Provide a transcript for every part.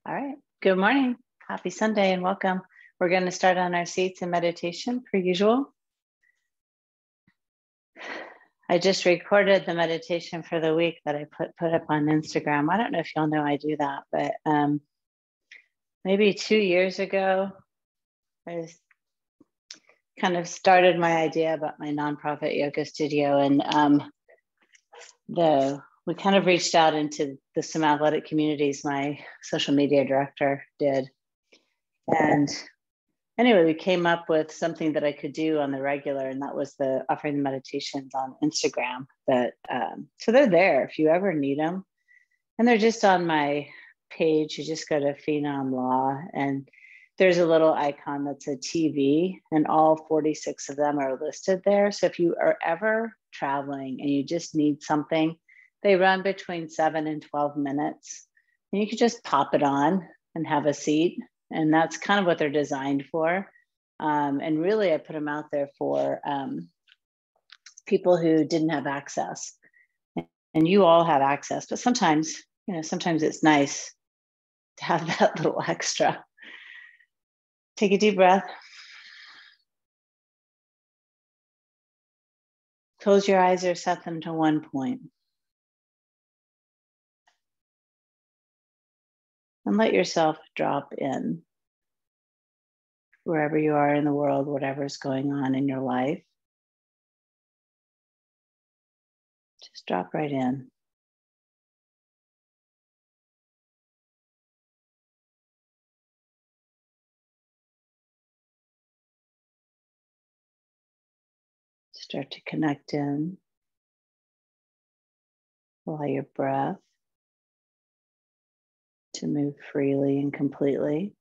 All right. Good morning. Happy Sunday and welcome. We're going to start on our seats in meditation per usual. I just recorded the meditation for the week that I put up on Instagram. I don't know if y'all know I do that, but maybe 2 years ago, I kind of started my idea about my nonprofit yoga studio, and we kind of reached out into the some athletic communities. My social media director did, and anyway, we came up with something that I could do on the regular, and that was offering the meditations on Instagram. So they're there if you ever need them, and they're just on my page. You just go to Phenom Law, and there's a little icon that's a TV, and all 46 of them are listed there. So if you are ever traveling and you just need something, they run between 7 and 12 minutes, and you can just pop it on and have a seat. And that's kind of what they're designed for. And really, I put them out there for people who didn't have access. And you all have access, but sometimes it's nice to have that little extra. Take a deep breath. Close your eyes or set them to one point. And let yourself drop in wherever you are in the world, whatever's going on in your life. Just drop right in. Start to connect in. Allow your breath to move freely and completely.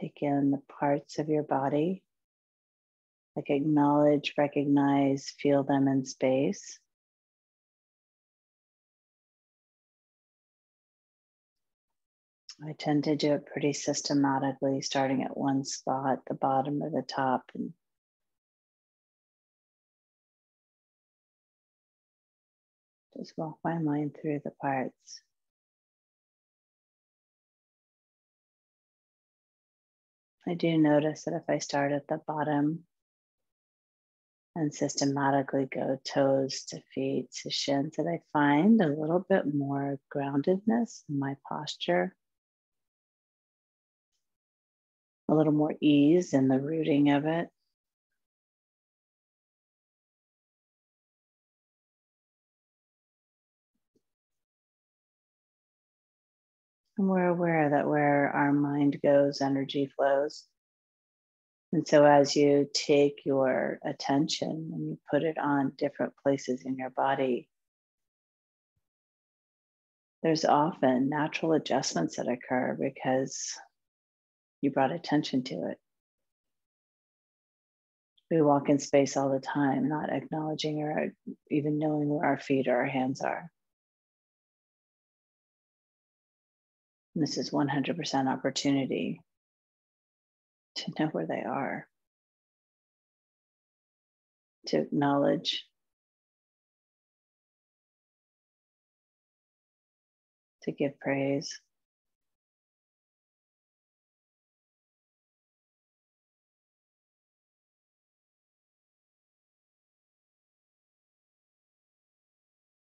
Take in the parts of your body, like acknowledge, recognize, feel them in space. I tend to do it pretty systematically, starting at one spot, the bottom or the top, and just walk my mind through the parts. I do notice that if I start at the bottom and systematically go toes to feet to shins, that I find a little bit more groundedness in my posture, a little more ease in the rooting of it. And we're aware that where our mind goes, energy flows. And so as you take your attention and you put it on different places in your body, there's often natural adjustments that occur because you brought attention to it. We walk in space all the time, not acknowledging or even knowing where our feet or our hands are. And this is 100% opportunity to know where they are, to acknowledge, to give praise.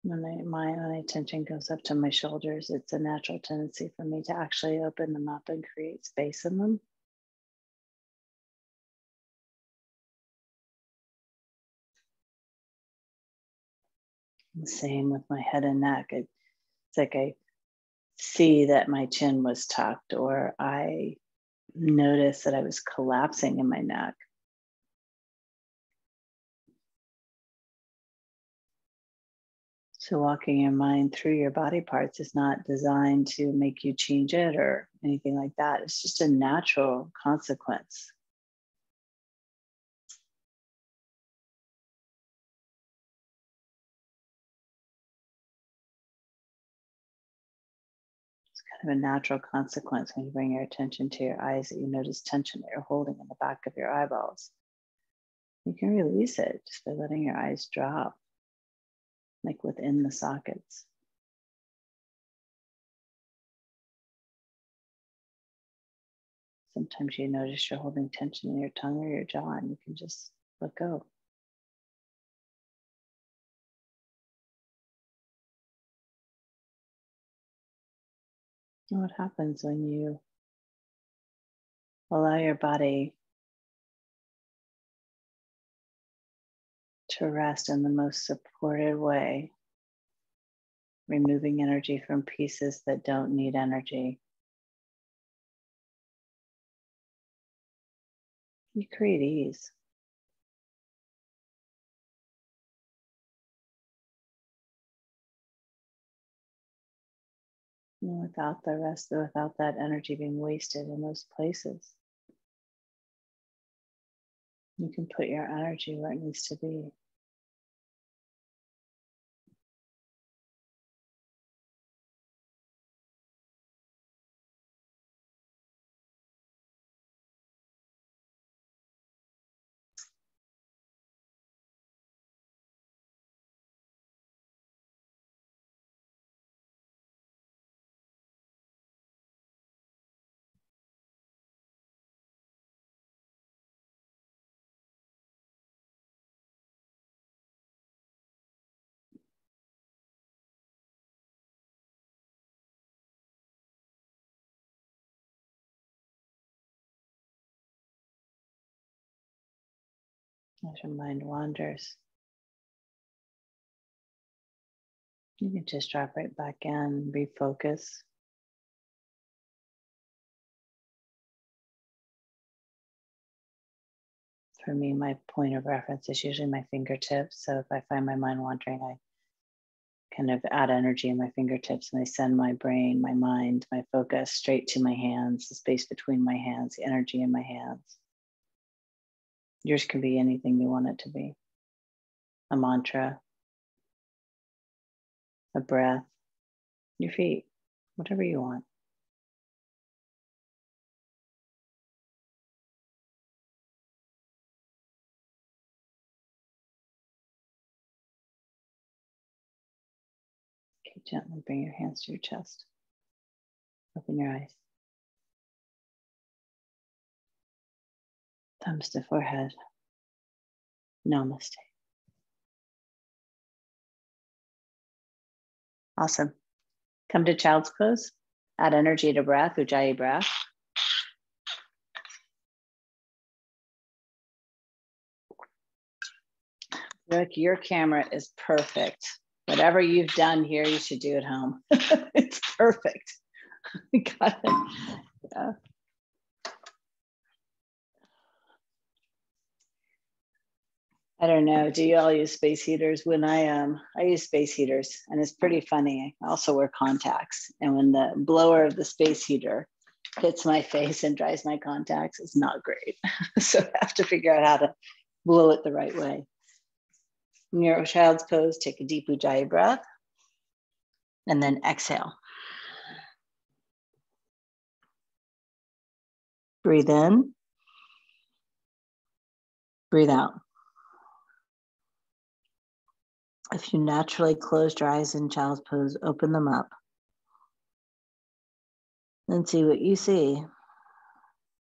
When my attention goes up to my shoulders, it's a natural tendency for me to actually open them up and create space in them. The same with my head and neck. It's like I see that my chin was tucked, or I noticed that I was collapsing in my neck. So walking your mind through your body parts is not designed to make you change it or anything like that. It's just a natural consequence. kind of a natural consequence when you bring your attention to your eyes that you notice tension that you're holding in the back of your eyeballs. You can release it just by letting your eyes drop, like within the sockets. Sometimes you notice you're holding tension in your tongue or your jaw, and you can just let go. And what happens when you allow your body to rest in the most supported way, removing energy from pieces that don't need energy? You create ease. And without the rest, without that energy being wasted in those places, you can put your energy where it needs to be. As your mind wanders, you can just drop right back in, refocus. For me, my point of reference is usually my fingertips. So if I find my mind wandering, I kind of add energy in my fingertips and I send my brain, my mind, my focus straight to my hands, the space between my hands, the energy in my hands. Yours can be anything you want it to be. A mantra, a breath, your feet, whatever you want. Okay, gently bring your hands to your chest. Open your eyes. Thumbs to forehead. Namaste. Awesome. Come to child's pose. Add energy to breath, Ujjayi breath. Look, your camera is perfect. Whatever you've done here, you should do at home. It's perfect. Got it. Yeah. I don't know. Do you all use space heaters? When I use space heaters, and it's pretty funny. I also wear contacts, and when the blower of the space heater hits my face and dries my contacts, it's not great. So I have to figure out how to blow it the right way. In your child's pose, take a deep Ujjayi breath, and then exhale. Breathe in, breathe out. If you naturally closed your eyes in child's pose, open them up. And see what you see.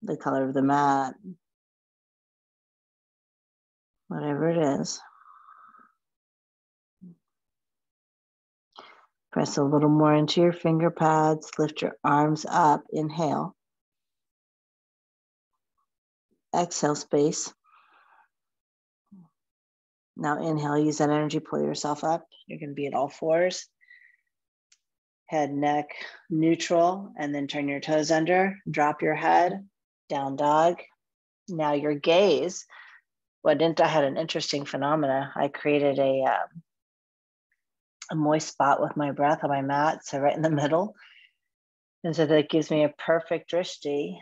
The color of the mat, whatever it is. Press a little more into your finger pads. Lift your arms up. Inhale. Exhale, space. Now inhale, use that energy, pull yourself up. You're going to be at all fours. Head, neck, neutral, and then turn your toes under. Drop your head, down dog. Now your gaze. I had an interesting phenomena. I created a moist spot with my breath on my mat, so right in the middle. And so that gives me a perfect drishti,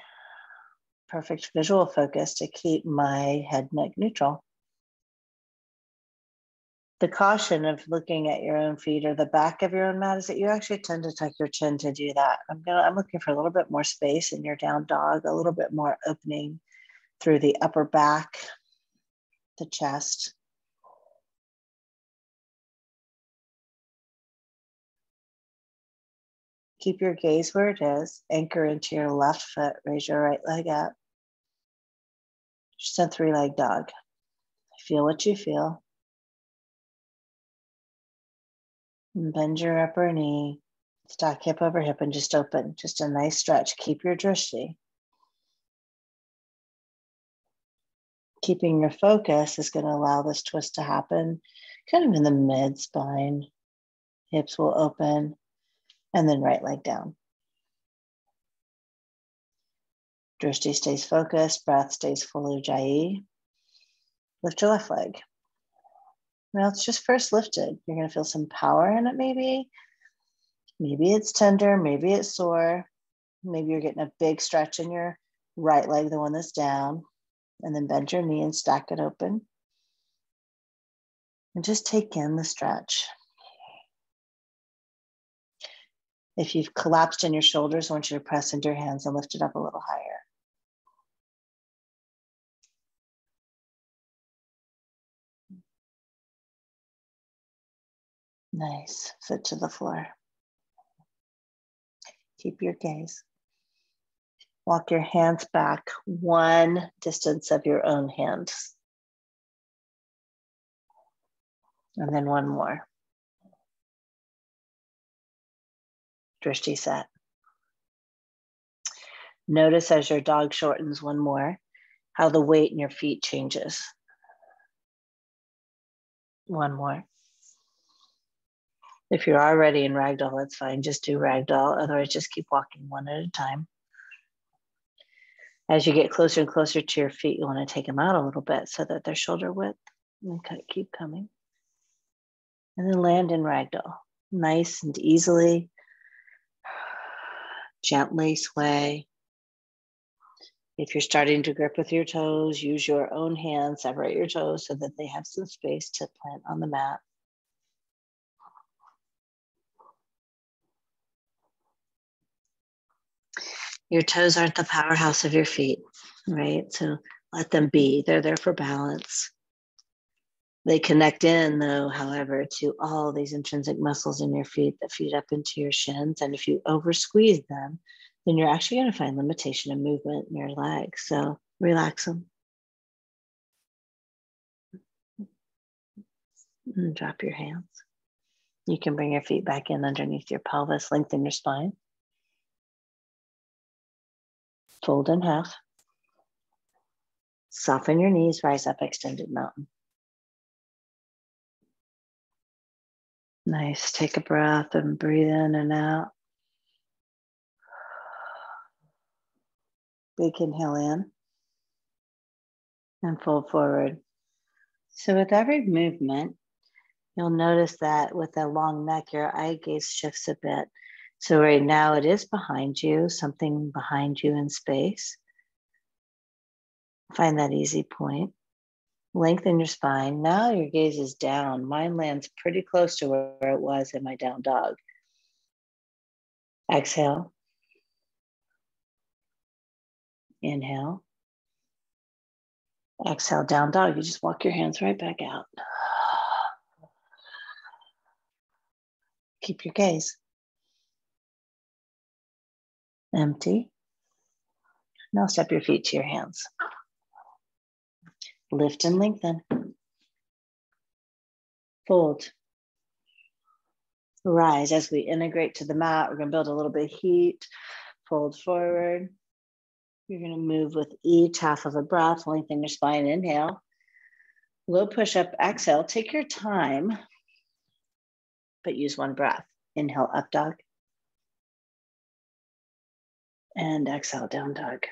perfect visual focus to keep my head, neck neutral. The caution of looking at your own feet or the back of your own mat is that you actually tend to tuck your chin to do that. I'm looking for a little bit more space in your down dog, a little bit more opening through the upper back, the chest. Keep your gaze where it is. Anchor into your left foot. Raise your right leg up. Just a 3-leg dog. Feel what you feel. And bend your upper knee. Stack hip over hip and just open. Just a nice stretch. Keep your drishti. Keeping your focus is going to allow this twist to happen kind of in the mid-spine. Hips will open. And then right leg down. Drishti stays focused. Breath stays full ujjayi. Lift your left leg. Now it's just first lifted. You're going to feel some power in it maybe. Maybe it's tender. Maybe it's sore. Maybe you're getting a big stretch in your right leg, the one that's down. And then bend your knee and stack it open. And just take in the stretch. If you've collapsed in your shoulders, I want you to press into your hands and lift it up a little higher. Nice. Foot to the floor. Keep your gaze. Walk your hands back one distance of your own hands. And then one more. Drishti set. Notice as your dog shortens one more, how the weight in your feet changes. One more. If you're already in ragdoll, that's fine. Just do ragdoll. Otherwise, just keep walking one at a time. As you get closer and closer to your feet, you want to take them out a little bit so that they're shoulder width. And keep coming. And then land in ragdoll. Nice and easily. Gently sway. If you're starting to grip with your toes, use your own hands, separate your toes so that they have some space to plant on the mat. Your toes aren't the powerhouse of your feet, right? So let them be. They're there for balance. They connect in, though, however, to all these intrinsic muscles in your feet that feed up into your shins. And if you over squeeze them, then you're actually going to find limitation in movement in your legs. So relax them. And drop your hands. You can bring your feet back in underneath your pelvis, lengthen your spine. Fold in half. Soften your knees, rise up, extended mountain. Nice. Take a breath and breathe in and out. Big inhale in and fold forward. So with every movement, you'll notice that with a long neck, your eye gaze shifts a bit. So right now it is behind you, something behind you in space. Find that easy point. Lengthen your spine. Now your gaze is down. Mine lands pretty close to where it was in my down dog. Exhale. Inhale. Exhale, down dog. You just walk your hands right back out. Keep your gaze. Empty. Now step your feet to your hands. Lift and lengthen. Fold. Rise. As we integrate to the mat, we're going to build a little bit of heat. Fold forward. You're going to move with each half of a breath. Lengthen your spine. Inhale. Low push-up. Exhale. Take your time, but use one breath. Inhale, up dog. And exhale, down dog.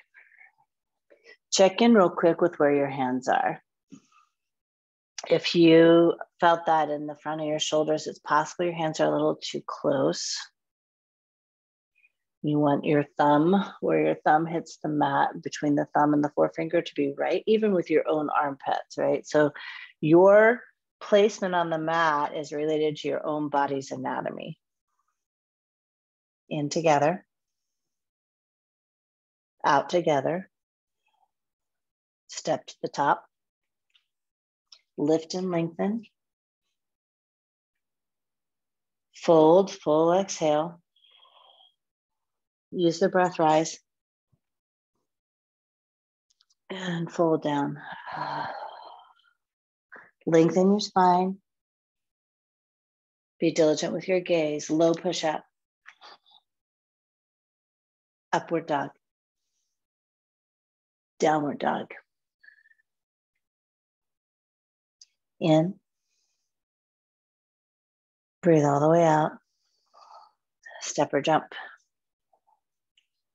Check in real quick with where your hands are. If you felt that in the front of your shoulders, it's possible your hands are a little too close. You want your thumb, where your thumb hits the mat, between the thumb and the forefinger, to be right, even with your own armpits, right? So your placement on the mat is related to your own body's anatomy. In together, out together, step to the top, lift and lengthen, fold, full exhale, use the breath, rise, and fold down. Lengthen your spine, be diligent with your gaze, low push up, upward dog, downward dog. In, breathe all the way out, step or jump,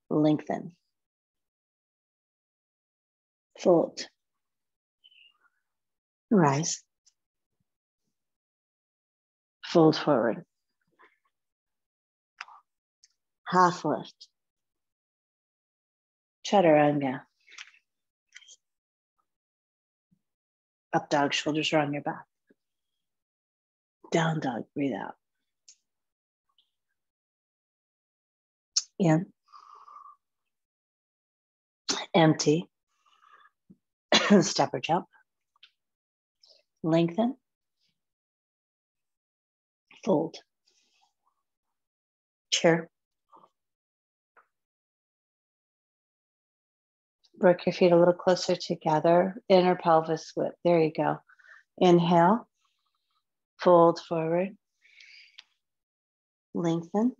lengthen, fold, rise, fold forward, half lift, chaturanga, up dog, shoulders are on your back, down dog, breathe out, in, empty, step or jump, lengthen, fold, chair, work your feet a little closer together, inner pelvis width, there you go. Inhale, fold forward, lengthen,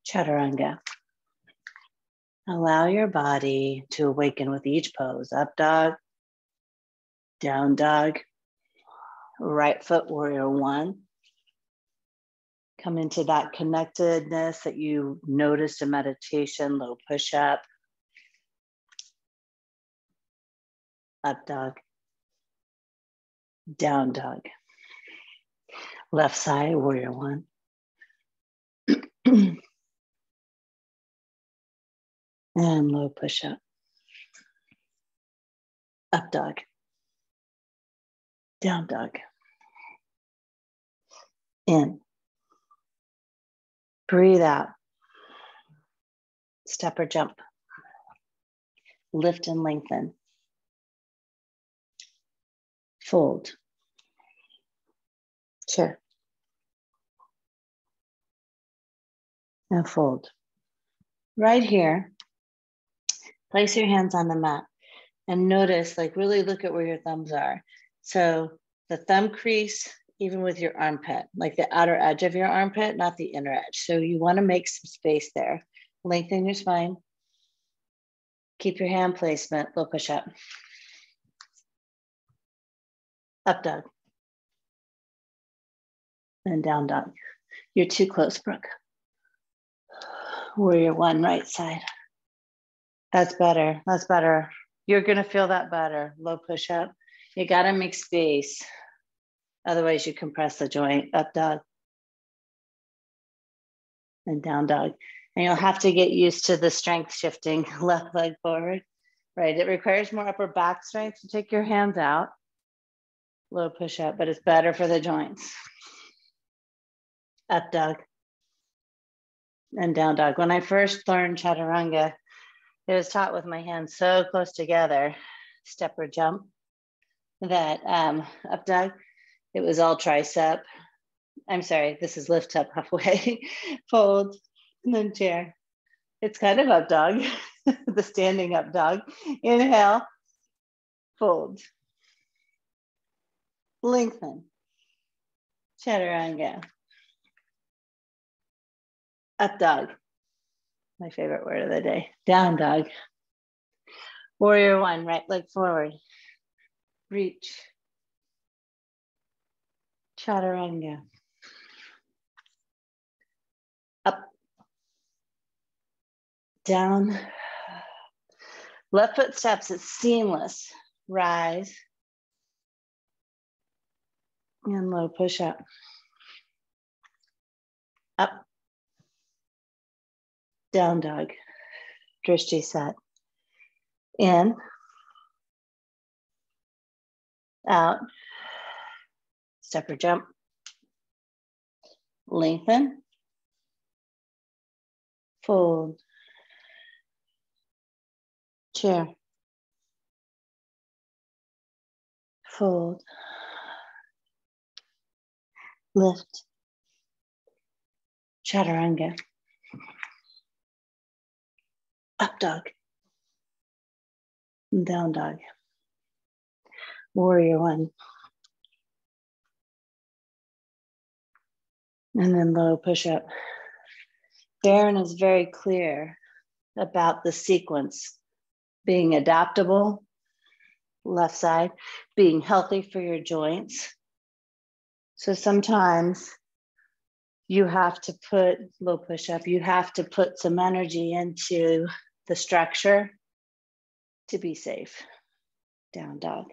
chaturanga. Allow your body to awaken with each pose. Up dog, down dog, right foot warrior one. Come into that connectedness that you noticed in meditation, low push up. Up dog, down dog. Left side, warrior one. And low push up. Up dog, down dog. In. Breathe out. Step or jump. Lift and lengthen. Fold. Chair. And fold. Right here, place your hands on the mat and notice, like really look at where your thumbs are. So the thumb crease, even with your armpit, like the outer edge of your armpit, not the inner edge. So you want to make some space there. Lengthen your spine. Keep your hand placement, low push up. Up dog. And down dog. You're too close, Brooke. Warrior one, right side. That's better, that's better. You're gonna feel that better. Low push up. You gotta make space. Otherwise you compress the joint. Up dog. And down dog. And you'll have to get used to the strength shifting, left leg forward. Right, it requires more upper back strength to take your hands out. Low push up, but it's better for the joints. Up dog. And down dog. When I first learned chaturanga, it was taught with my hands so close together, step or jump, that up dog, it was all tricep. I'm sorry, this is lift up halfway, fold, and then chair. It's kind of up dog, the standing up dog. Inhale, fold, lengthen, chaturanga, up dog, my favorite word of the day, down dog, warrior one, right leg forward, reach, chaturanga, up, down, left foot steps, it's seamless, rise, and low push up, up, down dog, drishti set, in, out, Step or jump. Lengthen. Fold. Chair. Fold. Lift. Chaturanga. Up dog. Down dog. Warrior one. And then low push up. Darren is very clear about the sequence, being adaptable, left side, being healthy for your joints. So sometimes you have to put low push up, you have to put some energy into the structure to be safe. Down dog.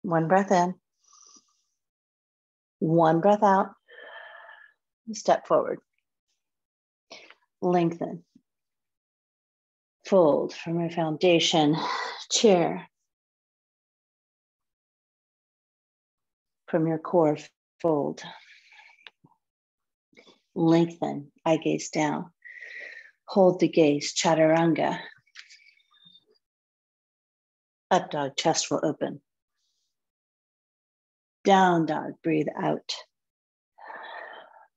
One breath in, one breath out, step forward. Lengthen. Fold from your foundation. Chair. From your core, fold. Lengthen, eye gaze down. Hold the gaze, chaturanga. Up dog, chest will open. Down dog, breathe out.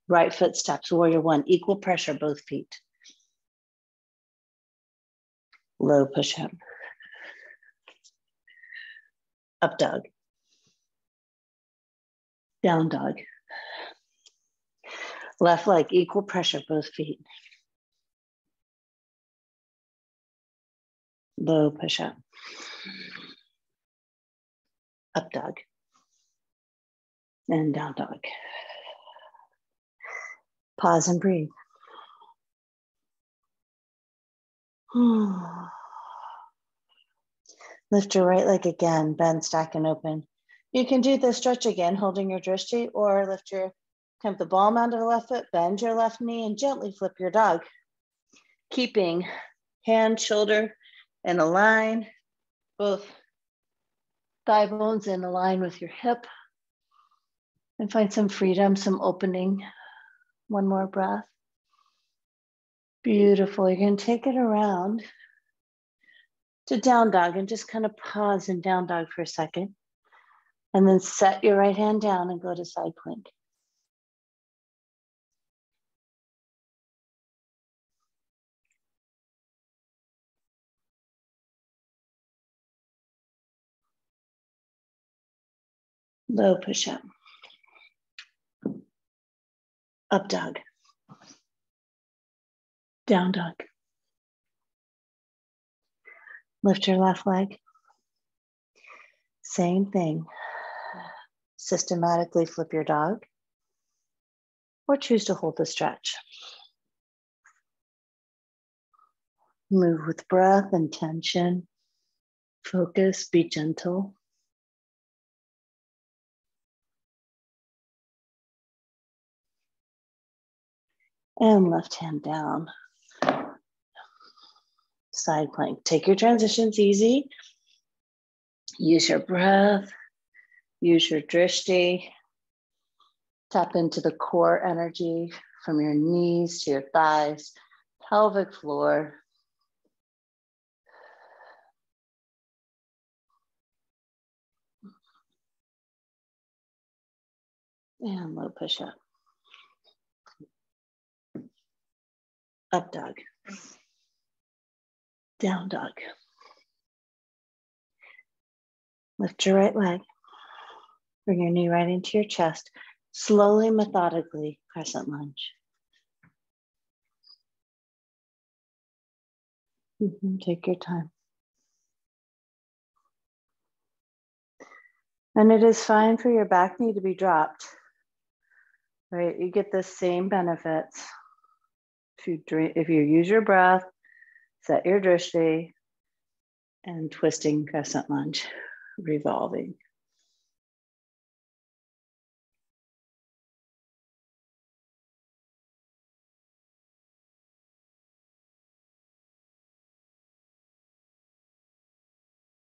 Right foot steps, warrior one, equal pressure, both feet. Low push up. Up dog. Down dog. Left leg, equal pressure, both feet. Low push up. Up dog. And down dog. Pause and breathe. Lift your right leg again, bend, stack, and open. You can do the stretch again, holding your drishti, or lift your, come the palm onto the left foot, bend your left knee, and gently flip your dog. Keeping hand, shoulder in a line, both thigh bones in a line with your hip. And find some freedom, some opening. One more breath. Beautiful. You're going to take it around to down dog and just kind of pause in down dog for a second. And then set your right hand down and go to side plank. Low push up. Up dog. Down dog. Lift your left leg. Same thing. Systematically flip your dog or choose to hold the stretch. Move with breath and tension. Focus, be gentle. And left hand down. Side plank. Take your transitions easy. Use your breath. Use your drishti. Tap into the core energy from your knees to your thighs, pelvic floor. And low push up. Up dog. Down dog. Lift your right leg. Bring your knee right into your chest. Slowly, methodically, crescent lunge. Take your time. And it is fine for your back knee to be dropped, right? You get the same benefits. If you use your breath, set your drishti, and twisting crescent lunge, revolving.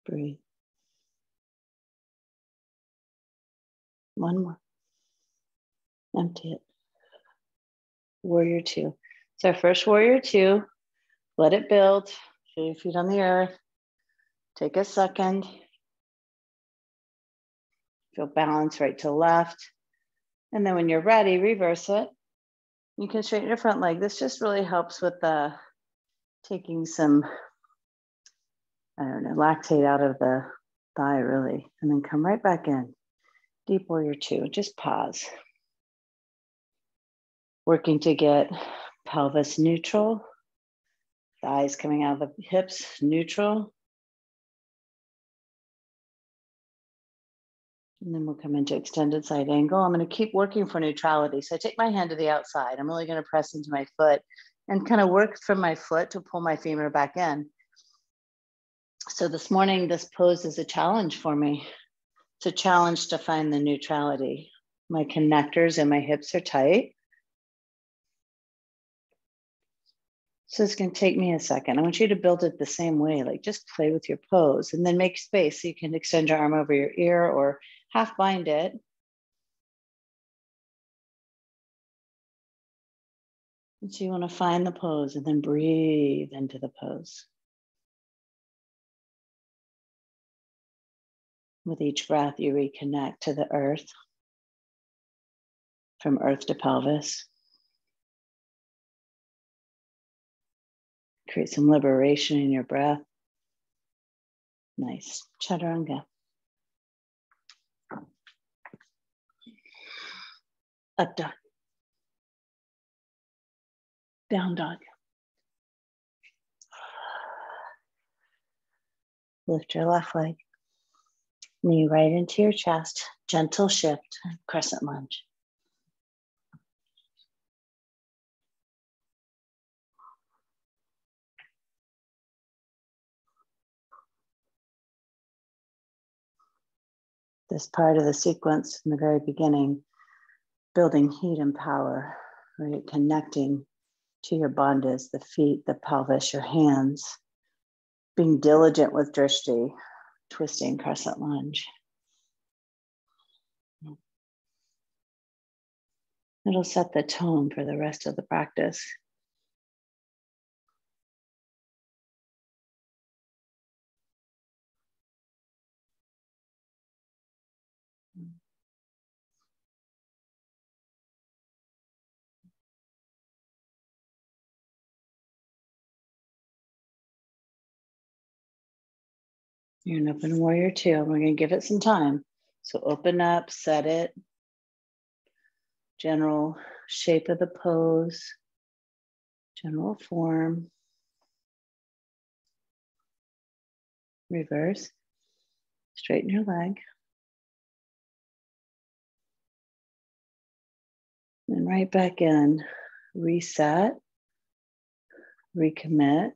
Breathe. One more. Empty it. Warrior two. It's our first warrior two. Let it build. Feel your feet on the earth. Take a second. Feel balance right to left. And then when you're ready, reverse it. You can straighten your front leg. This just really helps with taking some, I don't know, lactate out of the thigh really. And then come right back in. Deep warrior two, just pause. Working to get pelvis neutral. Thighs coming out of the hips, neutral. And then we'll come into extended side angle. I'm going to keep working for neutrality. So I take my hand to the outside. I'm really going to press into my foot and kind of work from my foot to pull my femur back in. So this morning, this pose is a challenge for me. It's a challenge to find the neutrality. My connectors and my hips are tight. So it's going to take me a second. I want you to build it the same way, like just play with your pose and then make space so you can extend your arm over your ear or half bind it. And so you want to find the pose and then breathe into the pose. With each breath, you reconnect to the earth, from earth to pelvis. Create some liberation in your breath. Nice. Chaturanga. Up dog. Down dog. Lift your left leg. Knee right into your chest. Gentle shift. Crescent lunge. This part of the sequence in the very beginning, building heat and power, right? Connecting to your bandhas, the feet, the pelvis, your hands, being diligent with drishti, twisting crescent lunge. It'll set the tone for the rest of the practice. You're an open warrior two. We're going to give it some time. So open up, set it. General shape of the pose. General form. Reverse. Straighten your leg. And right back in. Reset. Recommit.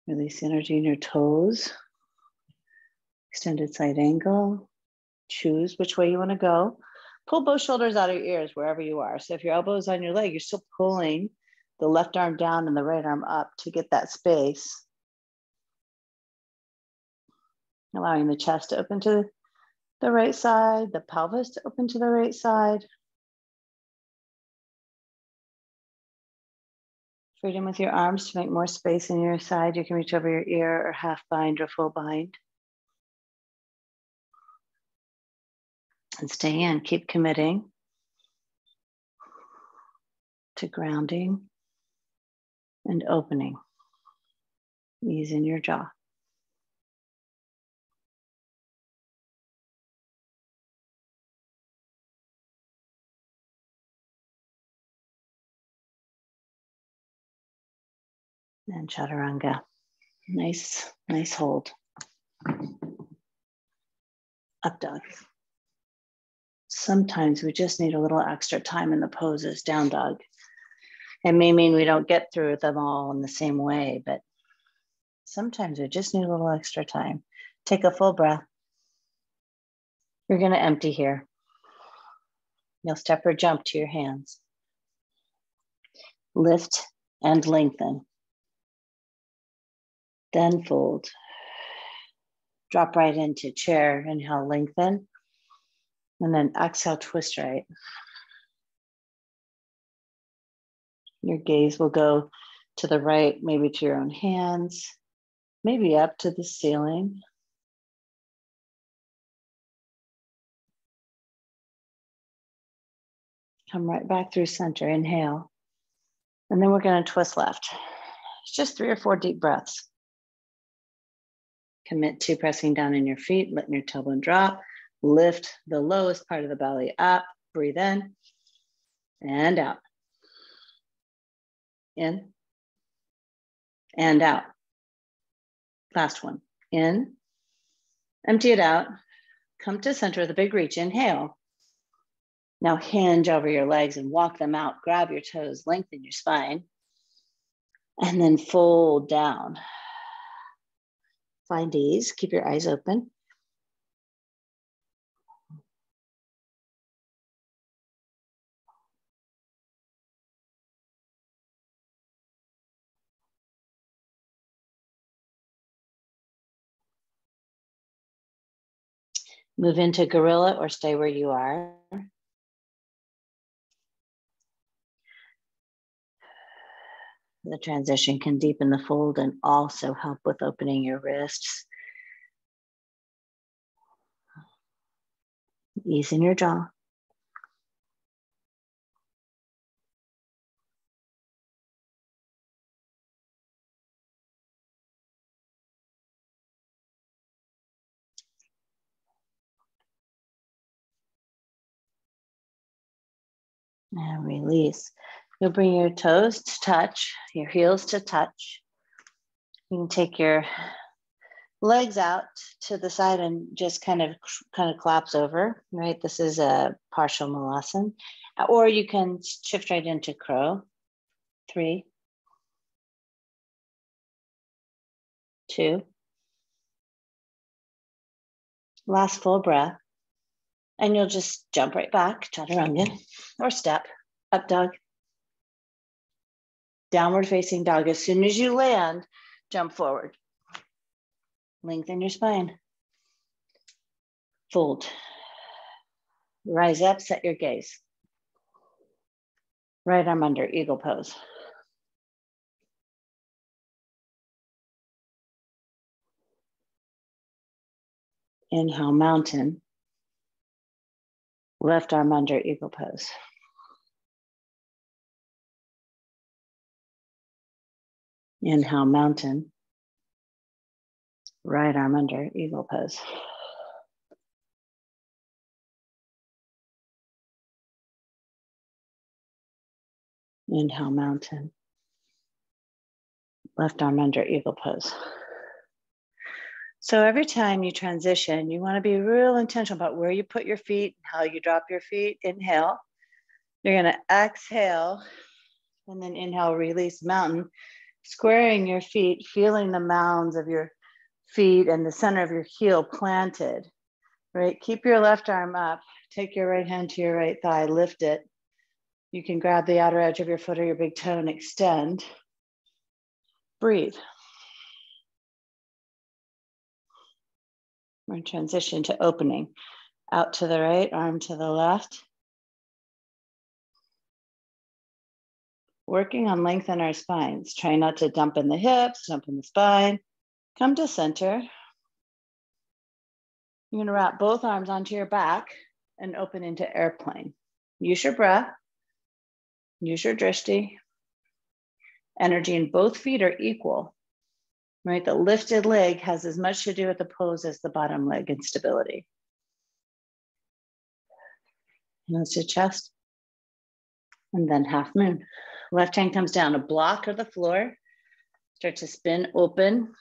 Release energy in your toes. Extended side angle. Choose which way you want to go. Pull both shoulders out of your ears wherever you are. So if your elbow is on your leg, you're still pulling the left arm down and the right arm up to get that space. Allowing the chest to open to the right side, the pelvis to open to the right side. Freedom with your arms to make more space in your side. You can reach over your ear or half bind or full bind. And stay in, keep committing to grounding and opening. Ease in your jaw. And chaturanga. Nice, nice hold. Up dog. Sometimes we just need a little extra time in the poses. Down dog. It may mean we don't get through them all in the same way, but sometimes we just need a little extra time. Take a full breath. You're going to empty here. You'll step or jump to your hands. Lift and lengthen. Then fold. Drop right into chair. Inhale, lengthen. And then exhale, twist right. Your gaze will go to the right, maybe to your own hands, maybe up to the ceiling. Come right back through center, inhale. And then we're gonna twist left. It's just 3 or 4 deep breaths. Commit to pressing down in your feet, letting your tailbone drop. Lift the lowest part of the belly up, breathe in and out. In and out. Last one, in, empty it out, come to center with a big reach, inhale. Now hinge over your legs and walk them out, grab your toes, lengthen your spine, and then fold down. Find ease, keep your eyes open. Move into gorilla or stay where you are. The transition can deepen the fold and also help with opening your wrists. Ease in your jaw. And release. You'll bring your toes to touch, your heels to touch. You can take your legs out to the side and just kind of collapse over, right? This is a partial malasana. Or you can shift right into crow. 3, 2. Last full breath. And you'll just jump right back, chaturanga, or step, up dog, downward facing dog. As soon as you land, jump forward. Lengthen your spine. Fold. Rise up, set your gaze. Right arm under, eagle pose. Inhale, mountain. Left arm under, eagle pose. Inhale, mountain. Right arm under, eagle pose. Inhale, mountain. Left arm under, eagle pose. So every time you transition, you want to be real intentional about where you put your feet, how you drop your feet. Inhale. You're going to exhale and then inhale, release mountain, squaring your feet, feeling the mounds of your feet and the center of your heel planted, right? Keep your left arm up. Take your right hand to your right thigh, lift it. You can grab the outer edge of your foot or your big toe and extend. Breathe. We're in transition to opening. Out to the right, arm to the left. Working on lengthen our spines. Try not to dump in the hips, dump in the spine. Come to center. You're gonna wrap both arms onto your back and open into airplane. Use your breath. Use your drishti. Energy in both feet are equal, right? The lifted leg has as much to do with the pose as the bottom leg and stability. Nose to chest. And then half moon. Left hand comes down, a block of the floor. Start to spin open.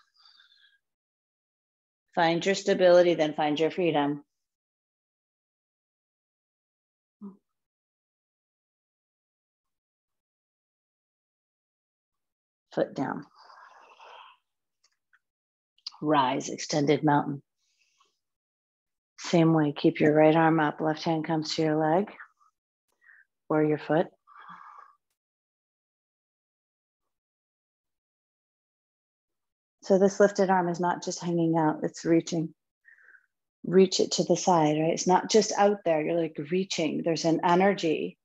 Find your stability, then find your freedom. Foot down. Rise, extended mountain. Same way, keep your right arm up. Left hand comes to your leg or your foot. So this lifted arm is not just hanging out, it's reaching. reach it to the side, right? It's not just out there. You're like reaching. There's an energy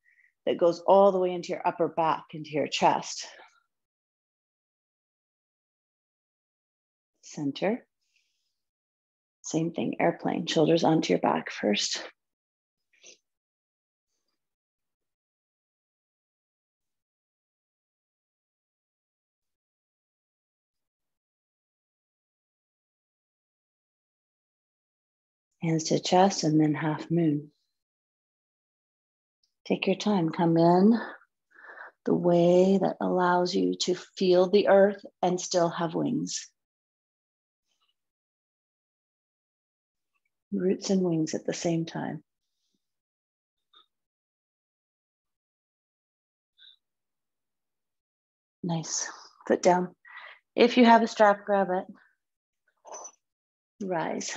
that goes all the way into your upper back, into your chest. Center. Same thing, airplane, shoulders onto your back first. Hands to chest and then half moon. Take your time, come in the way that allows you to feel the earth and still have wings. Roots and wings at the same time. Nice. Foot down. If you have a strap, grab it. Rise.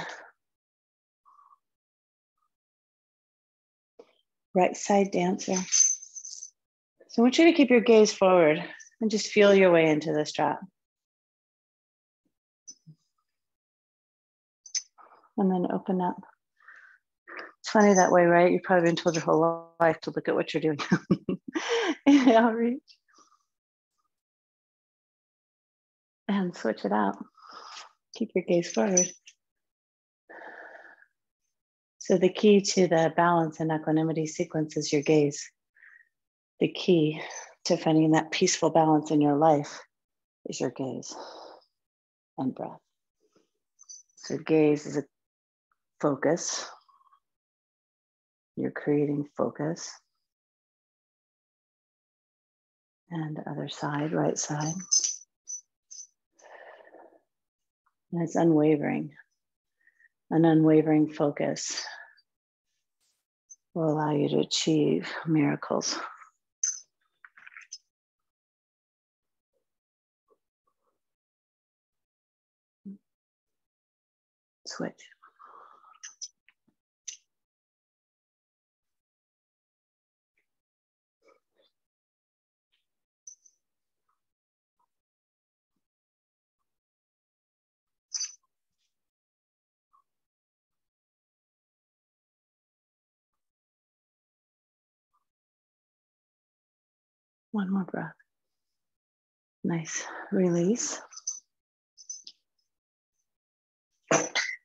Right side dancer. So I want you to keep your gaze forward and just feel your way into the strap. And then open up. It's funny that way, right? You've probably been told your whole life to look at what you're doing. Yeah, reach. And switch it out. Keep your gaze forward. So the key to the balance and equanimity sequence is your gaze. The key to finding that peaceful balance in your life is your gaze and breath. So gaze is a focus. You're creating focus. And the other side, right side. And it's unwavering. An unwavering focus will allow you to achieve miracles. Switch. One more breath. Nice. Release.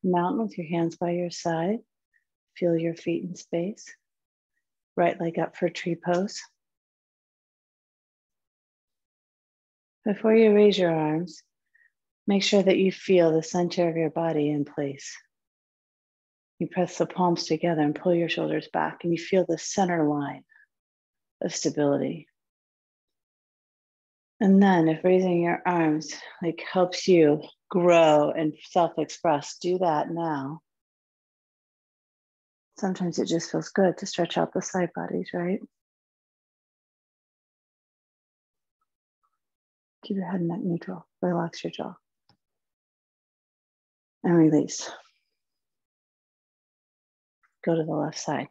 Mountain with your hands by your side. Feel your feet in space. Right leg up for tree pose. Before you raise your arms, make sure that you feel the center of your body in place. You press the palms together and pull your shoulders back, and you feel the center line of stability. And then if raising your arms like helps you grow and self-express, do that now. Sometimes it just feels good to stretch out the side bodies, right? Keep your head and neck neutral. Relax your jaw. And release. Go to the left side.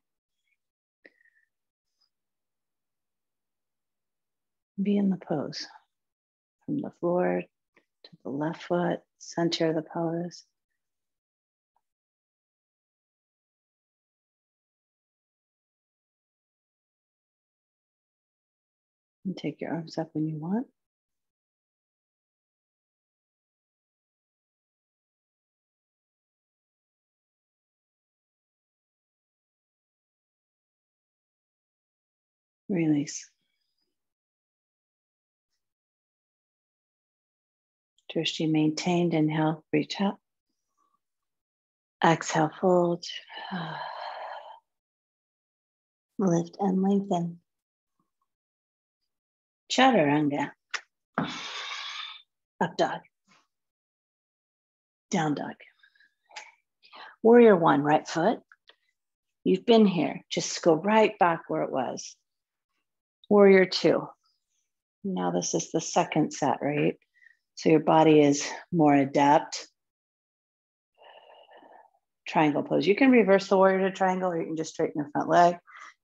Be in the pose. From the floor to the left foot, center of the pelvis. And take your arms up when you want. Release. Drishti maintained. Inhale, reach up. Exhale, fold. Lift and lengthen. Chaturanga. Up dog. Down dog. Warrior one, right foot. You've been here. Just go right back where it was. Warrior two. Now this is the second set, right? So your body is more adept. Triangle pose. You can reverse the warrior to triangle, or you can just straighten your front leg.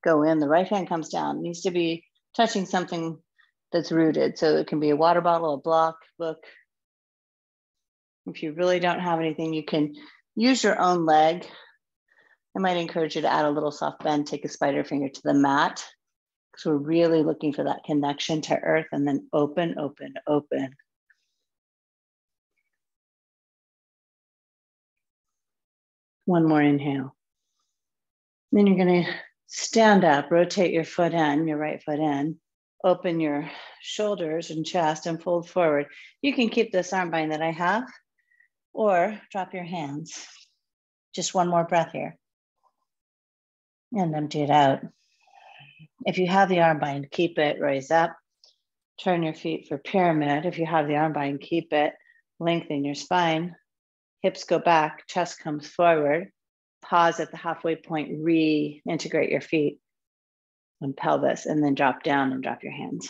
Go in. The right hand comes down. It needs to be touching something that's rooted. So it can be a water bottle, a block, book. If you really don't have anything, you can use your own leg I might encourage you to add a little soft bend, take a spider finger to the mat, because we're really looking for that connection to earth, and then open, open, open. One more inhale. Then you're going to stand up, rotate your foot in, your right foot in, open your shoulders and chest and fold forward. You can keep this arm bind that I have, or drop your hands. Just one more breath here. And empty it out. If you have the arm bind, keep it, raise up. Turn your feet for pyramid. If you have the arm bind, keep it. Lengthen your spine. Hips go back, chest comes forward. Pause at the halfway point, reintegrate your feet and pelvis, and then drop down and drop your hands.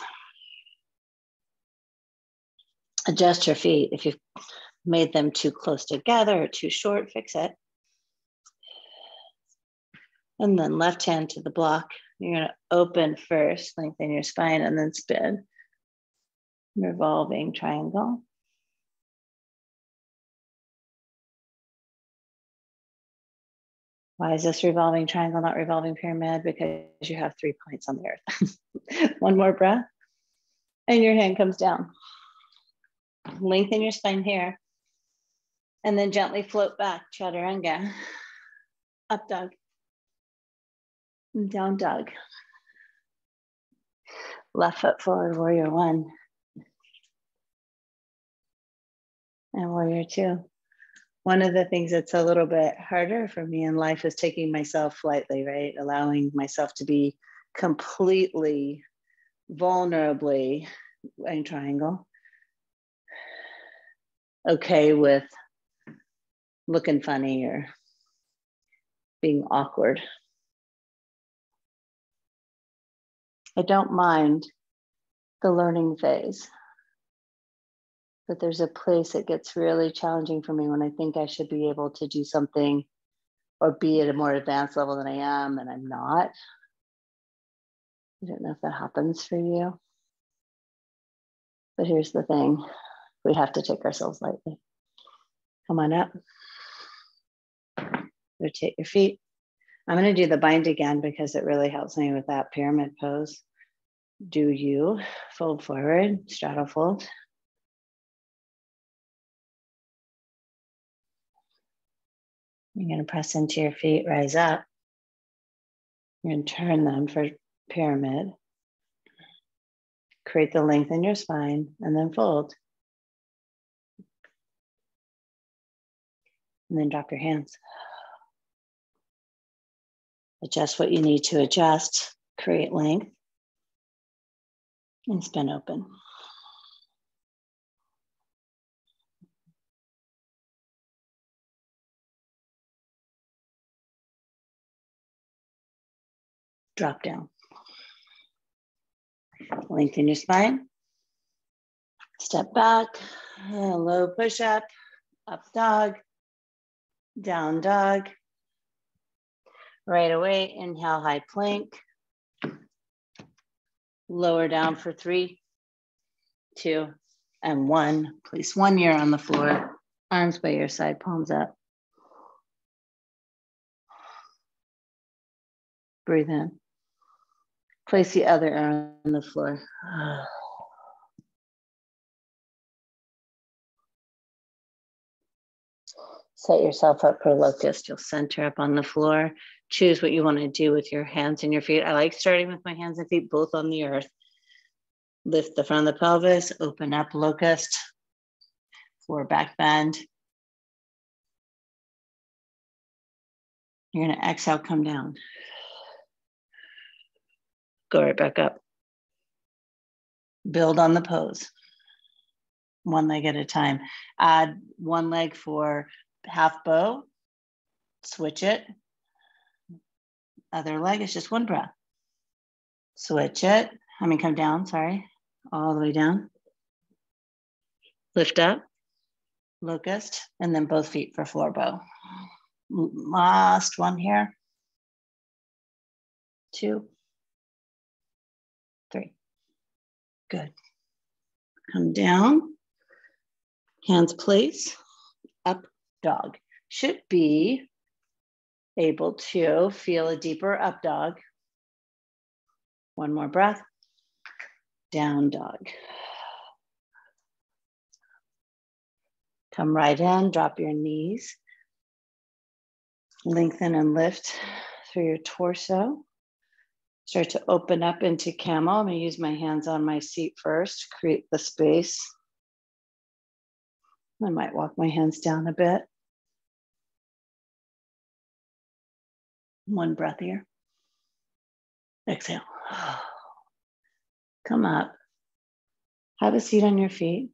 Adjust your feet. If you've made them too close together or too short, fix it. And then left hand to the block. You're going to open first, lengthen your spine, and then spin. Revolving triangle. Why is this revolving triangle, not revolving pyramid? Because you have 3 points on the earth. One more breath. And your hand comes down. Lengthen your spine here. And then gently float back, chaturanga. Up dog. Down dog. Left foot forward, warrior one. And warrior two. One of the things that's a little bit harder for me in life is taking myself lightly, right? Allowing myself to be completely, vulnerably in triangle. Okay with looking funny or being awkward. I don't mind the learning phase, but there's a place that gets really challenging for me when I think I should be able to do something or be at a more advanced level than I am, and I'm not. I don't know if that happens for you. But here's the thing. We have to take ourselves lightly. Come on up. Rotate your feet. I'm going to do the bind again because it really helps me with that pyramid pose. Do you fold forward, straddle fold. You're going to press into your feet, rise up. You're going to turn them for pyramid. Create the length in your spine and then fold. And then drop your hands. Adjust what you need to adjust. Create length. And spin open. Drop down. Lengthen your spine. Step back. Low push up. Up dog. Down dog. Right away, inhale, high plank. Lower down for 3, 2, and 1. Place one ear on the floor. Arms by your side, palms up. Breathe in. Place the other arm on the floor. Set yourself up for locust. You'll center up on the floor. Choose what you want to do with your hands and your feet. I like starting with my hands and feet both on the earth. Lift the front of the pelvis, open up locust, forward back bend. You're going to exhale, come down. Go right back up. Build on the pose. One leg at a time. Add one leg for half bow. Switch it. Other leg is just one breath. Switch it. Come down, sorry. All the way down. Lift up. Locust. And then both feet for floor bow. Last one here. 2, 3. Good. Come down. Hands place. Up dog. Should be able to, feel a deeper up dog. One more breath. Down dog. Come right in, drop your knees. Lengthen and lift through your torso. Start to open up into camel. I'm going to use my hands on my seat first, create the space. I might walk my hands down a bit. One breath here. Exhale. Come up. Have a seat on your feet.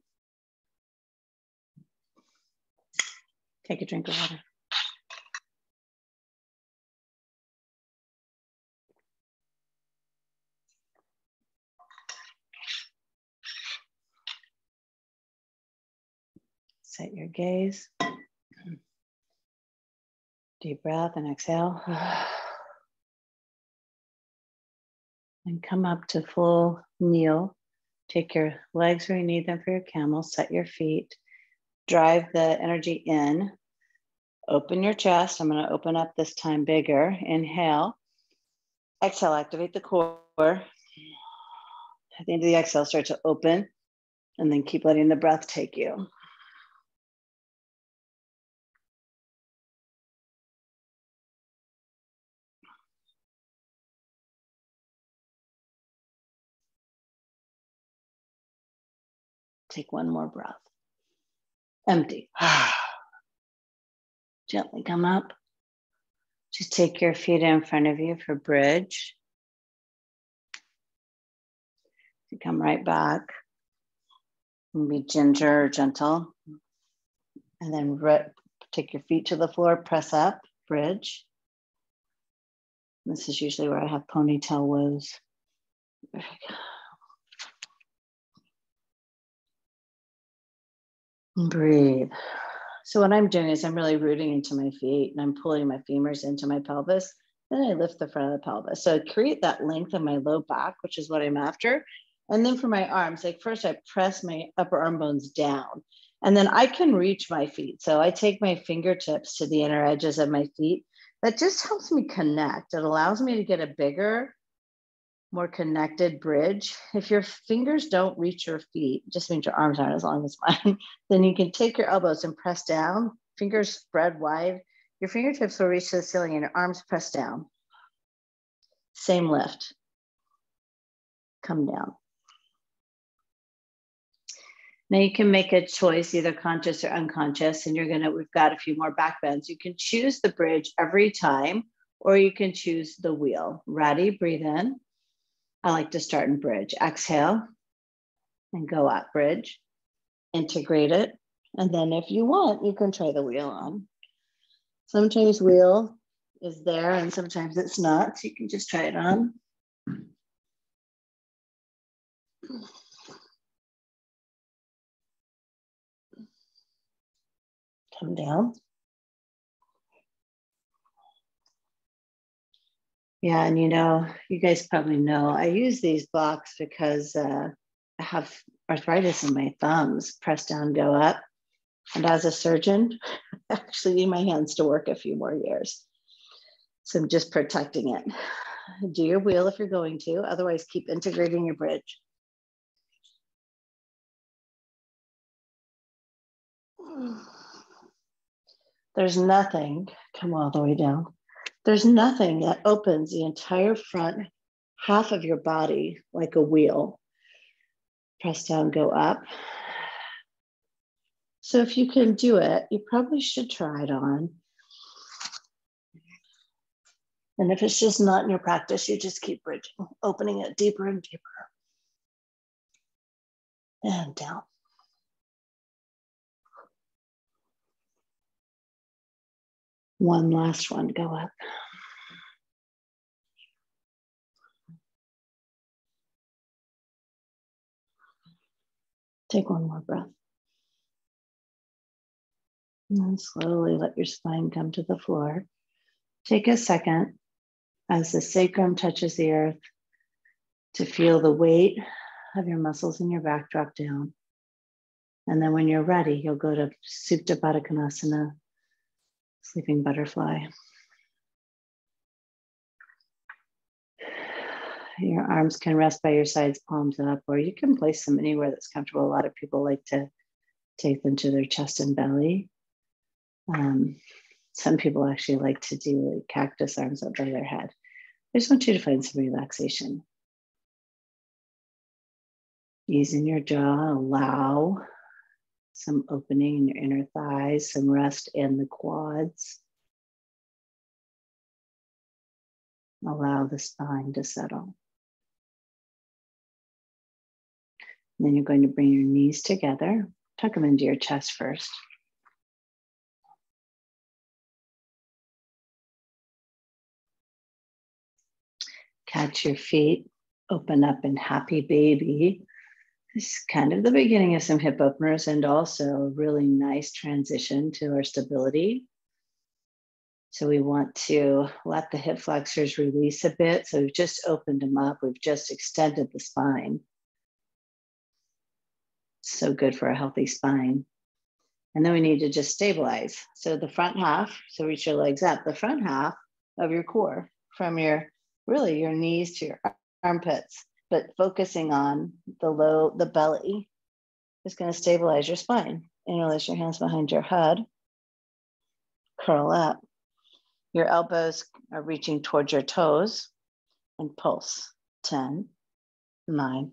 Take a drink of water. Set your gaze. Deep breath and exhale. And come up to full kneel. Take your legs where you need them for your camel. Set your feet. Drive the energy in. Open your chest. I'm going to open up this time bigger. Inhale. Exhale, activate the core. At the end of the exhale, start to open. And then keep letting the breath take you. Take one more breath. Empty. Gently come up. Just take your feet in front of you for bridge. You come right back. And be ginger or gentle. And then take your feet to the floor, press up, bridge. This is usually where I have ponytail woes. There we go. Breathe. So what I'm doing is I'm really rooting into my feet and I'm pulling my femurs into my pelvis. Then I lift the front of the pelvis. So I create that length of my low back, which is what I'm after. And then for my arms, like first I press my upper arm bones down and then I can reach my feet. So I take my fingertips to the inner edges of my feet. That just helps me connect. It allows me to get a bigger, more connected bridge. If your fingers don't reach your feet, it just means your arms aren't as long as mine, then you can take your elbows and press down, fingers spread wide. Your fingertips will reach to the ceiling and your arms press down. Same lift. Come down. Now you can make a choice, either conscious or unconscious, and we've got a few more back bends. You can choose the bridge every time, or you can choose the wheel. Ready, breathe in. I like to start in bridge. Exhale and go up, bridge. Integrate it. And then if you want, you can try the wheel on. Sometimes wheel is there and sometimes it's not. So you can just try it on. Come down. Yeah, and you guys probably know, I use these blocks because I have arthritis in my thumbs. Press down, go up. And as a surgeon, I actually need my hands to work a few more years. So I'm just protecting it. Do your wheel if you're going to, otherwise keep integrating your bridge. There's nothing, come all the way down. There's nothing that opens the entire front half of your body like a wheel. Press down, go up. So if you can do it, you probably should try it on. And if it's just not in your practice, you just keep bridging, opening it deeper and deeper. And down. One last one, go up. Take one more breath. And then slowly let your spine come to the floor. Take a second as the sacrum touches the earth to feel the weight of your muscles in your back drop down. And then when you're ready, you'll go to Supta Baddha Konasana, sleeping butterfly. Your arms can rest by your sides, palms up, or you can place them anywhere that's comfortable. A lot of people like to take them to their chest and belly. Some people actually like to do like cactus arms up by their head. I just want you to find some relaxation. Ease in your jaw, allow some opening in your inner thighs, some rest in the quads. Allow the spine to settle. And then you're going to bring your knees together. Tuck them into your chest first. Catch your feet, open up in happy baby. This is kind of the beginning of some hip openers and also a really nice transition to our stability. So we want to let the hip flexors release a bit. So we've just opened them up. We've just extended the spine. So good for a healthy spine. And then we need to just stabilize. So the front half, so reach your legs up, the front half of your core from your knees to your armpits, but focusing on the belly is going to stabilize your spine. Interlace your hands behind your head, curl up. Your elbows are reaching towards your toes and pulse. 10, 9,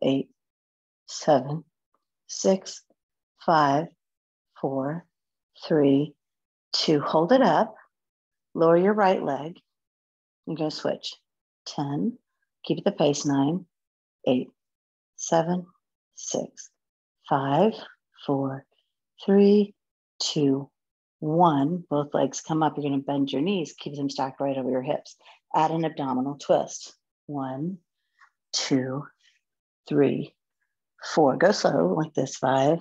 8, 7, 6, 5, 4, 3, 2. Hold it up. Lower your right leg. You're going to switch. 10. Keep the pace. 9, 8, 7, 6, 5, 4, 3, 2, 1. Both legs come up. You're going to bend your knees. Keep them stacked right over your hips. Add an abdominal twist. 1, 2, 3, 4. Go slow like this. 5,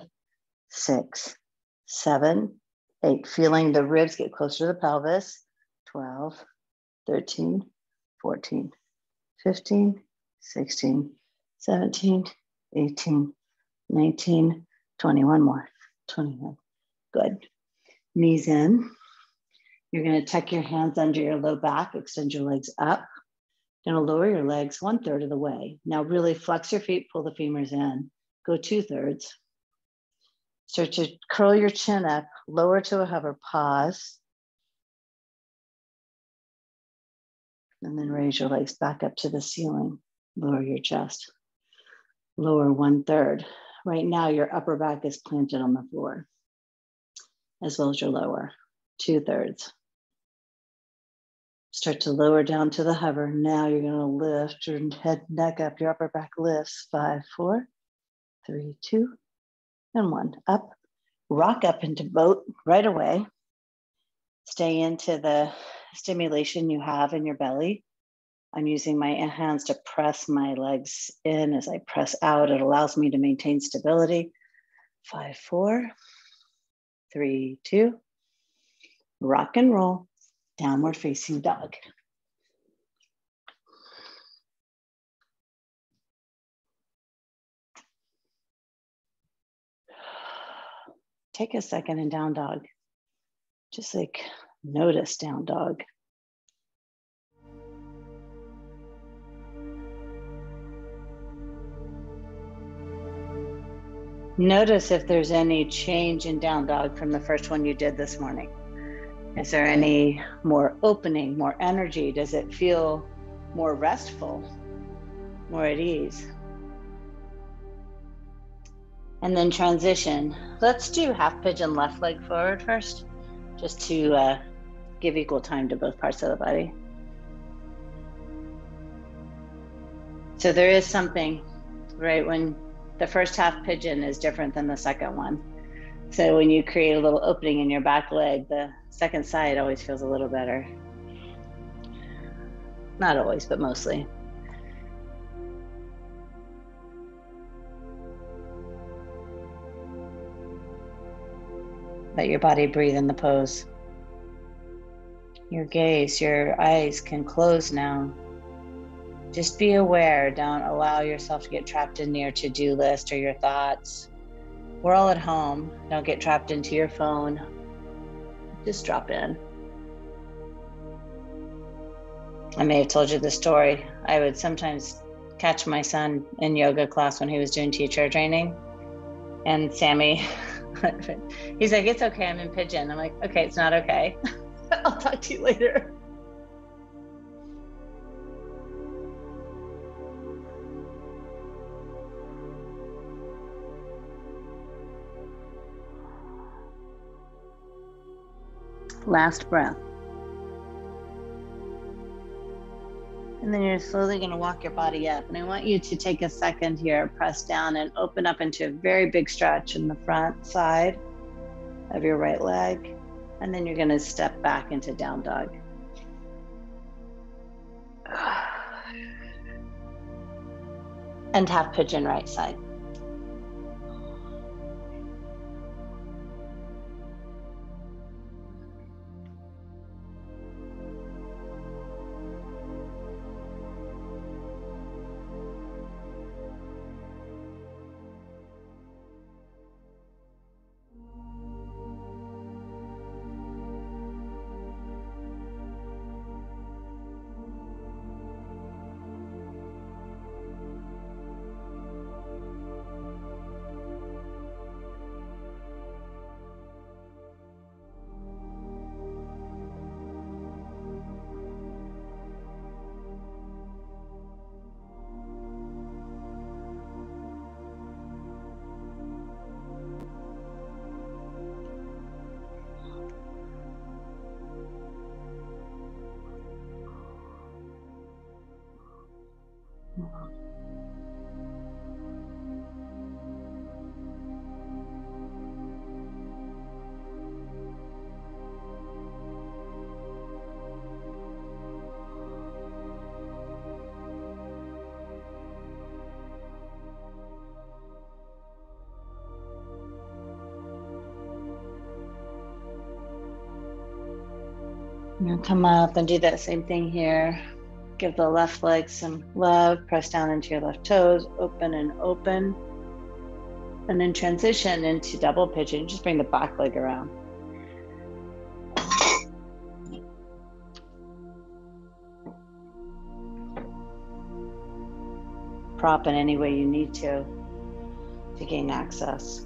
6, 7, 8. Feeling the ribs get closer to the pelvis. 12, 13, 14, 15, 16, 17, 18, 19, 21 more. 21. Good. Knees in. You're going to tuck your hands under your low back, extend your legs up. You're going to lower your legs 1/3 of the way. Now really flex your feet, pull the femurs in. Go 2/3. Start to curl your chin up, lower to a hover, pause. And then raise your legs back up to the ceiling. Lower your chest. Lower 1/3. Right now, your upper back is planted on the floor, as well as your lower 2/3. Start to lower down to the hover. Now you're going to lift your head, neck up. Your upper back lifts. 5, 4, 3, 2, and 1. Up. Rock up into boat right away. Stay into the stimulation you have in your belly. I'm using my hands to press my legs in as I press out. It allows me to maintain stability. 5, 4, 3, 2. Rock and roll. Downward facing dog. Take a second in down dog. Just like notice down dog. Notice if there's any change in down dog from the first one you did this morning. Is there any more opening, more energy? Does it feel more restful, more at ease? And then transition. Let's do half pigeon left leg forward first, just to give equal time to both parts of the body. So there is something, right, when the first half pigeon is different than the second one. So when you create a little opening in your back leg, the second side always feels a little better. Not always, but mostly. Let your body breathe in the pose. Your gaze, your eyes can close now. Just be aware. Don't allow yourself to get trapped in your to-do list or your thoughts. We're all at home. Don't get trapped into your phone. Just drop in. I may have told you the story. I would sometimes catch my son in yoga class when he was doing teacher training. And Sammy, he's like, it's okay, I'm in pigeon. I'm like, okay, it's not okay. I'll talk to you later. Last breath. And then you're slowly going to walk your body up. And I want you to take a second here, press down and open up into a very big stretch in the front side of your right leg. And then you're going to step back into down dog. And half pigeon right side. Now come up and do that same thing here. Give the left leg some love, press down into your left toes, open and open. And then transition into double pigeon. Just bring the back leg around. Prop in any way you need to gain access.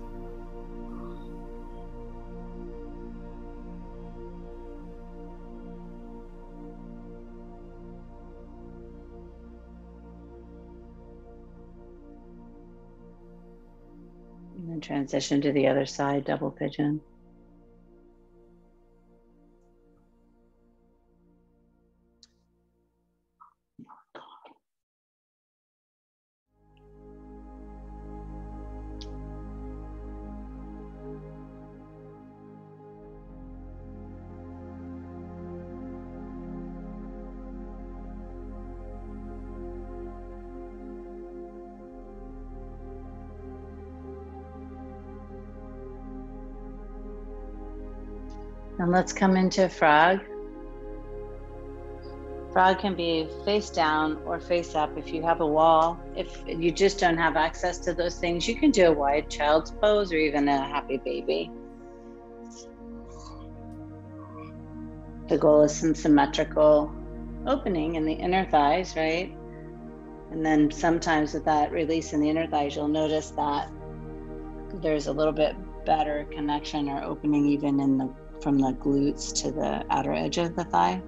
And then transition to the other side, double pigeon. And let's come into frog. Frog can be face down or face up if you have a wall. If you just don't have access to those things, you can do a wide child's pose or even a happy baby. The goal is some symmetrical opening in the inner thighs, right? And then sometimes with that release in the inner thighs, you'll notice that there's a little bit better connection or opening even in from the glutes to the outer edge of the thigh.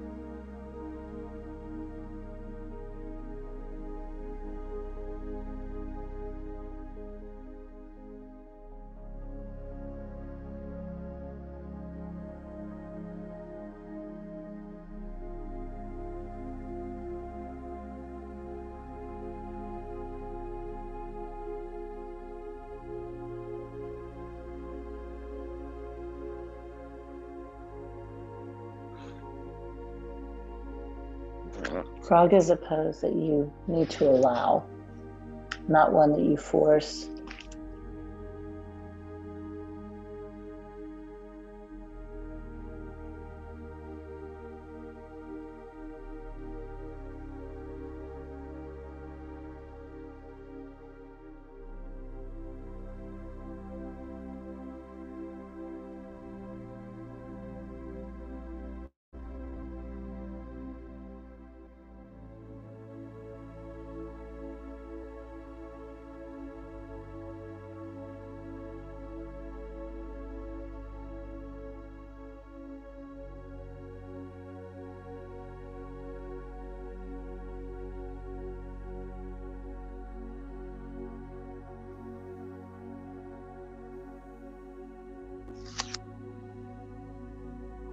Frog is a pose that you need to allow, not one that you force.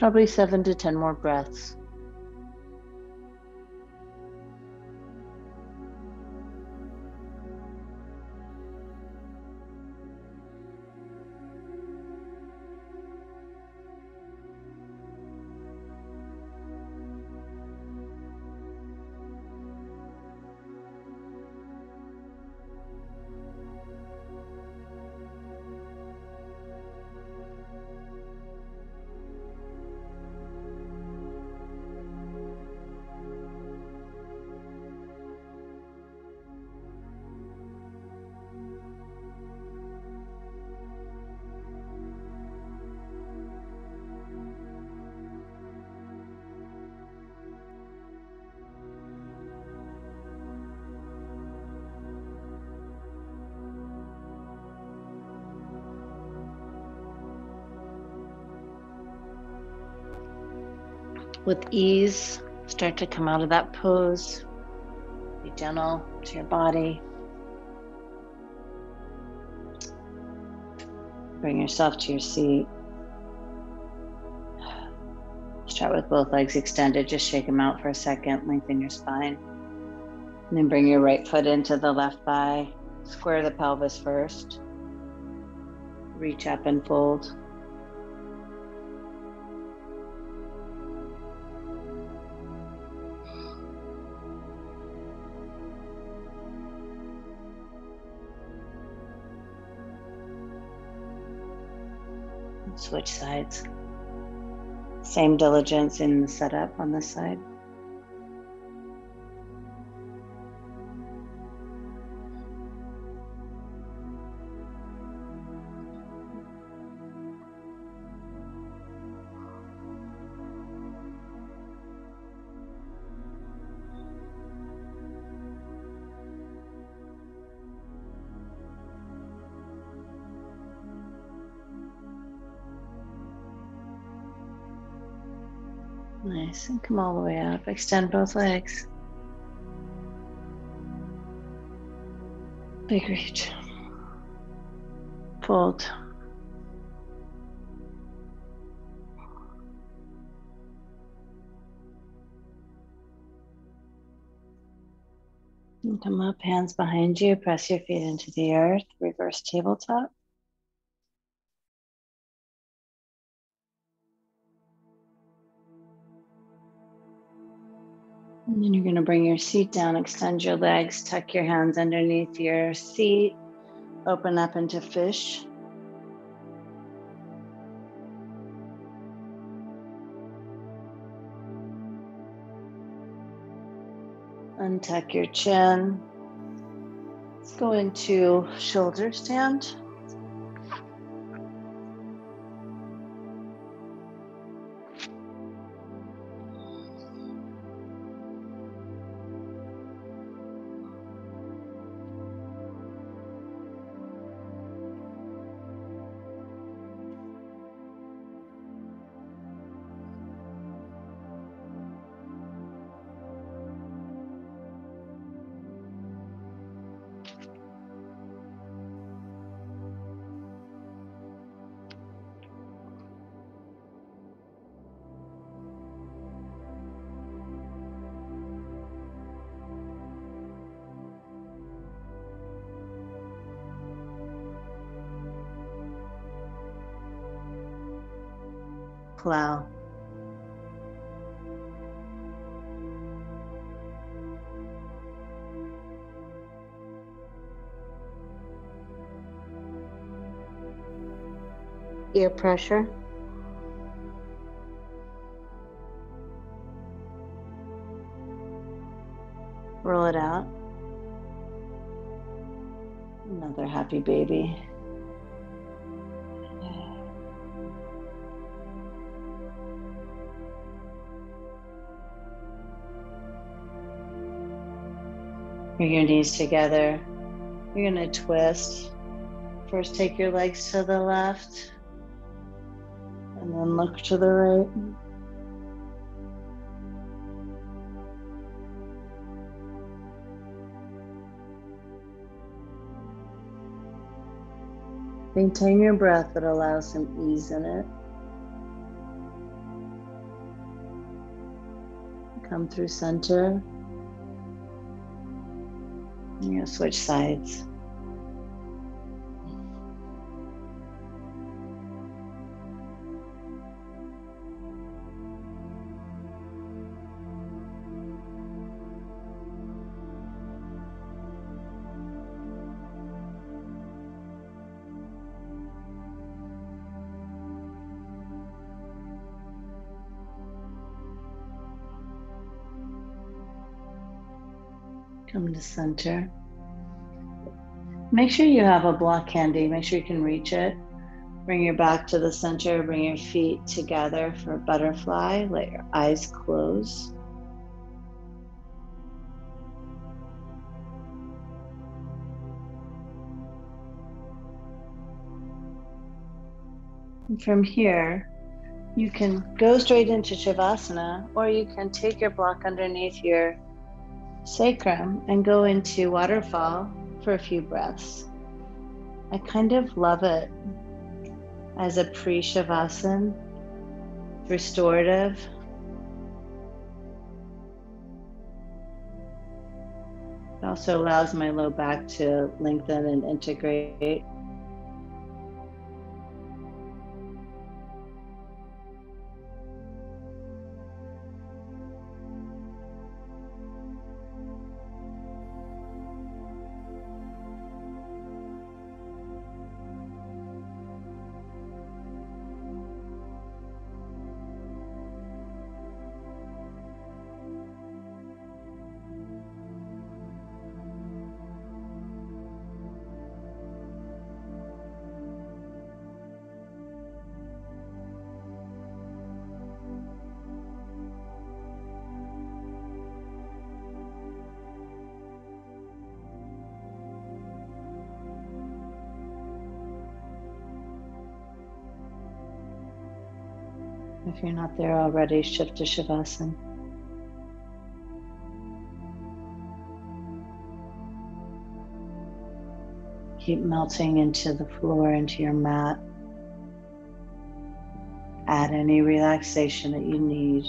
Probably 7 to 10 more breaths. With ease, start to come out of that pose. Be gentle to your body. Bring yourself to your seat. Start with both legs extended. Just shake them out for a second. Lengthen your spine. And then bring your right foot into the left thigh. Square the pelvis first. Reach up and fold. Switch sides. Same diligence in the setup on this side. Nice, and come all the way up. Extend both legs. Big reach. Fold. And come up, hands behind you. Press your feet into the earth. Reverse tabletop. And then you're going to bring your seat down, extend your legs, tuck your hands underneath your seat, open up into fish. Untuck your chin. Let's go into shoulder stand. Plow. Ear pressure. Roll it out. Another happy baby. Bring your knees together. You're going to twist. First, take your legs to the left, and then look to the right. Maintain your breath, but allow some ease in it. come through center. I'm going to switch sides. Come to center. Make sure you have a block handy. Make sure you can reach it. Bring your back to the center. Bring your feet together for a butterfly. Let your eyes close. And from here, you can go straight into Shavasana, or you can take your block underneath your sacrum and go into waterfall for a few breaths. I kind of love it as a pre-Shavasana, restorative. It also allows my low back to lengthen and integrate. If you're not there already, shift to Shavasana. Keep melting into the floor, into your mat. Add any relaxation that you need.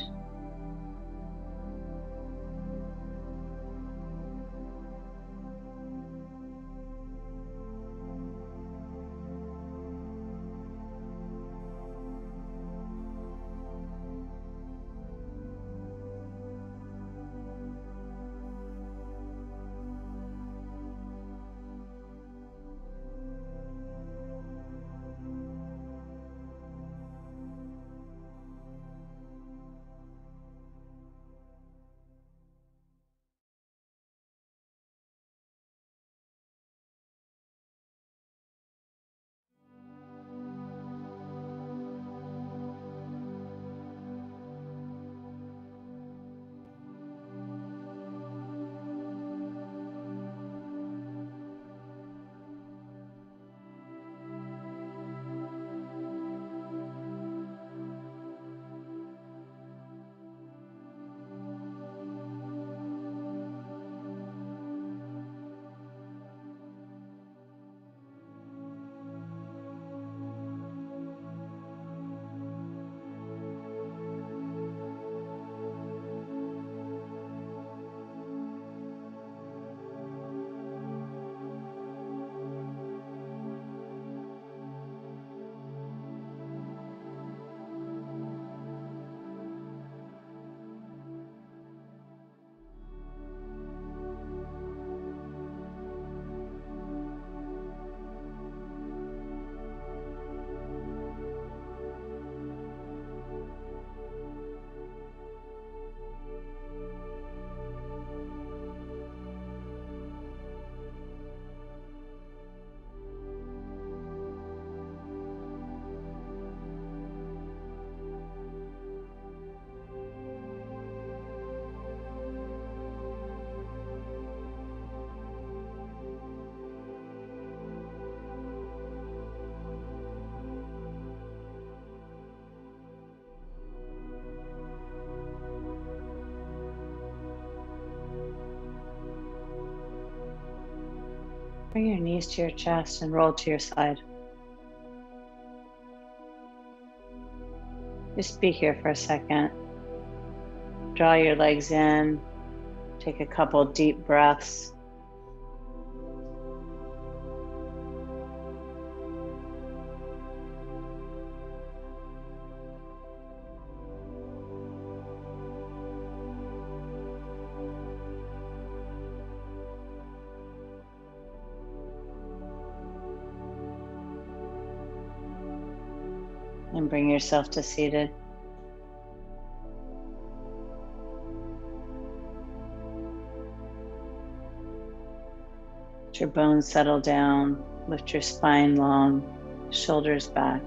Bring your knees to your chest and roll to your side. Just be here for a second. Draw your legs in. Take a couple deep breaths. And bring yourself to seated. Let your bones settle down. Lift your spine long, shoulders back.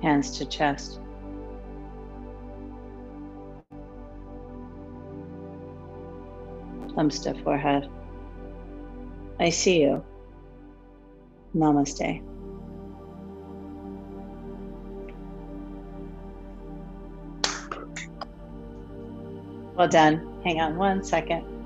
Hands to chest. Thumbs to forehead. I see you. Namaste. Well done. Hang on one second.